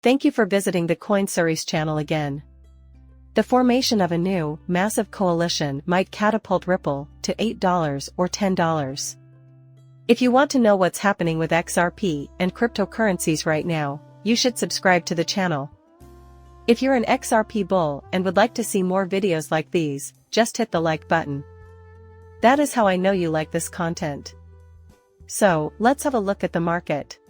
Thank you for visiting the Coin Series channel again. The formation of a new, massive coalition might catapult Ripple to $8 or $10. If you want to know what's happening with XRP and cryptocurrencies right now, you should subscribe to the channel. If you're an XRP bull and would like to see more videos like these, just hit the like button. That is how I know you like this content. So, let's have a look at the market.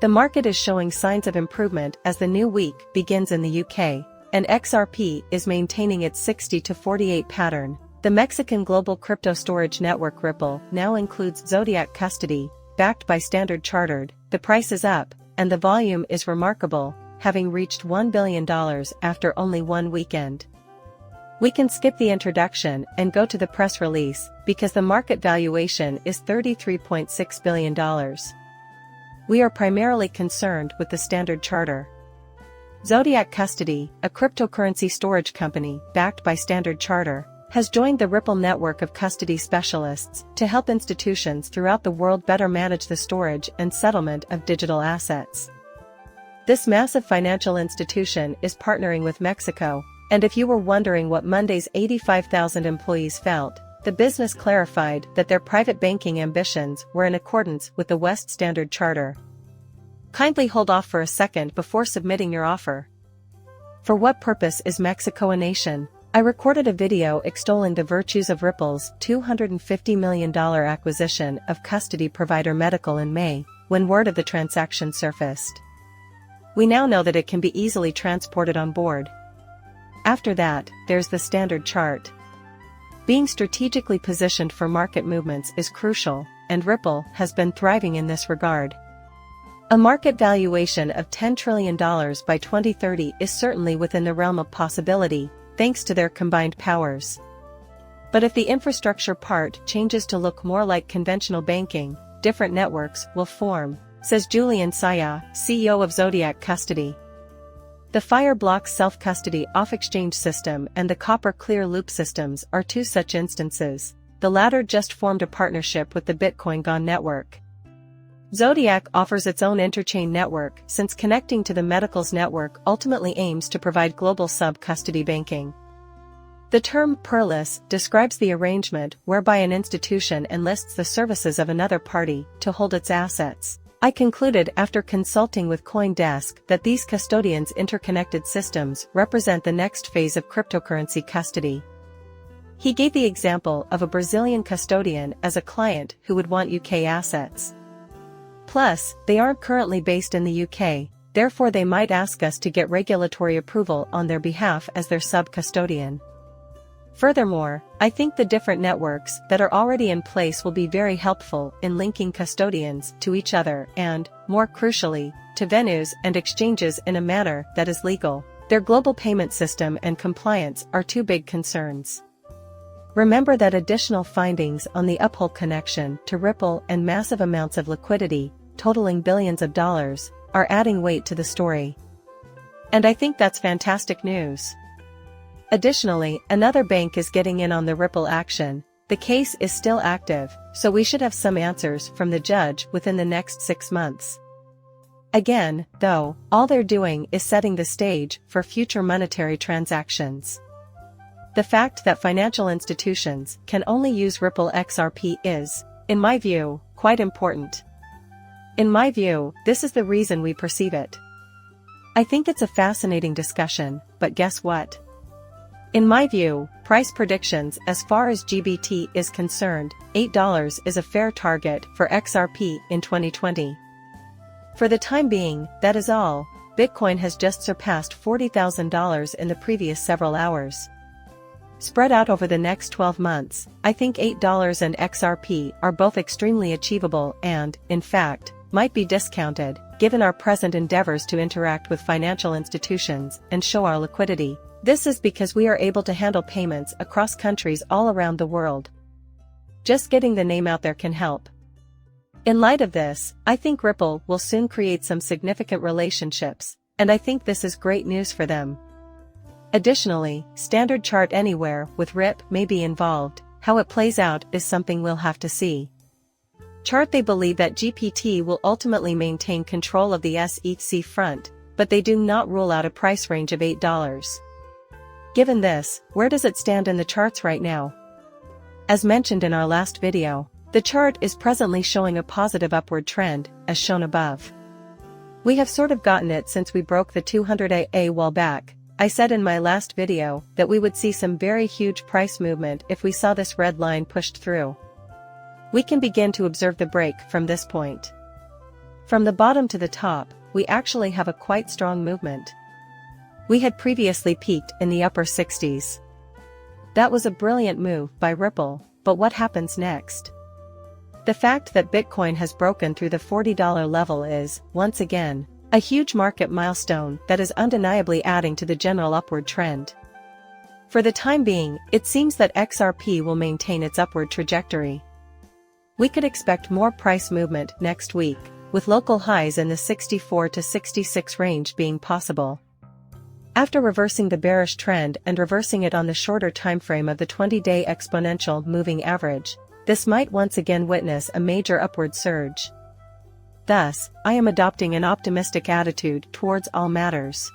The market is showing signs of improvement as the new week begins in the UK, and XRP is maintaining its 60 to 48 pattern. The Mexican global crypto storage network Ripple now includes Zodiac custody, backed by Standard Chartered. The price is up, and the volume is remarkable, having reached $1 billion after only one weekend. We can skip the introduction and go to the press release, because the market valuation is $33.6 billion. We are primarily concerned with the Standard Charter. Zodiac Custody, a cryptocurrency storage company backed by Standard Charter, has joined the Ripple network of custody specialists to help institutions throughout the world better manage the storage and settlement of digital assets. This massive financial institution is partnering with Mexico, and if you were wondering what Monday's 85,000 employees felt, the business clarified that their private banking ambitions were in accordance with the West Standard Charter. Kindly hold off for a second before submitting your offer. For what purpose is Mexico a nation? I recorded a video extolling the virtues of Ripple's $250 million acquisition of custody provider Medical in May, when word of the transaction surfaced. We now know that it can be easily transported on board. After that, there's the Standard Chart. Being strategically positioned for market movements is crucial, and Ripple has been thriving in this regard. A market valuation of $10 trillion by 2030 is certainly within the realm of possibility, thanks to their combined powers. But if the infrastructure part changes to look more like conventional banking, different networks will form, says Julian Saya, CEO of Zodiac Custody. The Fireblock self-custody off-exchange system and the Copper Clear Loop systems are two such instances. The latter just formed a partnership with the Bitcoin Gone network. Zodiac offers its own interchain network since connecting to the Medical's network ultimately aims to provide global sub-custody banking. The term peerless describes the arrangement whereby an institution enlists the services of another party to hold its assets. I concluded after consulting with CoinDesk that these custodians' interconnected systems represent the next phase of cryptocurrency custody. He gave the example of a Brazilian custodian as a client who would want UK assets. Plus, they aren't currently based in the UK, therefore they might ask us to get regulatory approval on their behalf as their sub-custodian. Furthermore, I think the different networks that are already in place will be very helpful in linking custodians to each other and, more crucially, to venues and exchanges in a manner that is legal. Their global payment system and compliance are two big concerns. Remember that additional findings on the Uphold connection to Ripple and massive amounts of liquidity, totaling billions of dollars, are adding weight to the story. And I think that's fantastic news. Additionally, another bank is getting in on the Ripple action. The case is still active, so we should have some answers from the judge within the next 6 months. Again, though, all they're doing is setting the stage for future monetary transactions. The fact that financial institutions can only use Ripple XRP is, in my view, quite important. In my view, this is the reason we perceive it. I think it's a fascinating discussion, but guess what? In my view, price predictions as far as GBT is concerned, $8 is a fair target for XRP in 2020. For the time being, that is all. Bitcoin has just surpassed $40,000 in the previous several hours. Spread out over the next 12 months, I think $8 and XRP are both extremely achievable and, in fact, might be discounted, given our present endeavors to interact with financial institutions and show our liquidity. This is because we are able to handle payments across countries all around the world. Just getting the name out there can help. In light of this, I think Ripple will soon create some significant relationships, and I think this is great news for them. Additionally, Standard Chart Anywhere with RIP may be involved. How it plays out is something we'll have to see. Chart They believe that GPT will ultimately maintain control of the SEC front, but they do not rule out a price range of $8. Given this, where does it stand in the charts right now? As mentioned in our last video, the chart is presently showing a positive upward trend, as shown above. We have sort of gotten it since we broke the 200 AA while back. I said in my last video that we would see some very huge price movement if we saw this red line pushed through. We can begin to observe the break from this point. From the bottom to the top, we actually have a quite strong movement. We had previously peaked in the upper 60s. That was a brilliant move by Ripple, but what happens next? The fact that Bitcoin has broken through the $40 level is, once again, a huge market milestone that is undeniably adding to the general upward trend. For the time being, it seems that XRP will maintain its upward trajectory. We could expect more price movement next week, with local highs in the 64 to 66 range being possible. After reversing the bearish trend and reversing it on the shorter timeframe of the 20-day exponential moving average, this might once again witness a major upward surge. Thus, I am adopting an optimistic attitude towards all matters.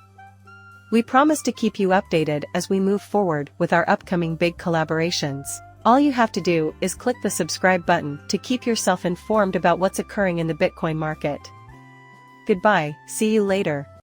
We promise to keep you updated as we move forward with our upcoming big collaborations. All you have to do is click the subscribe button to keep yourself informed about what's occurring in the Bitcoin market. Goodbye, see you later.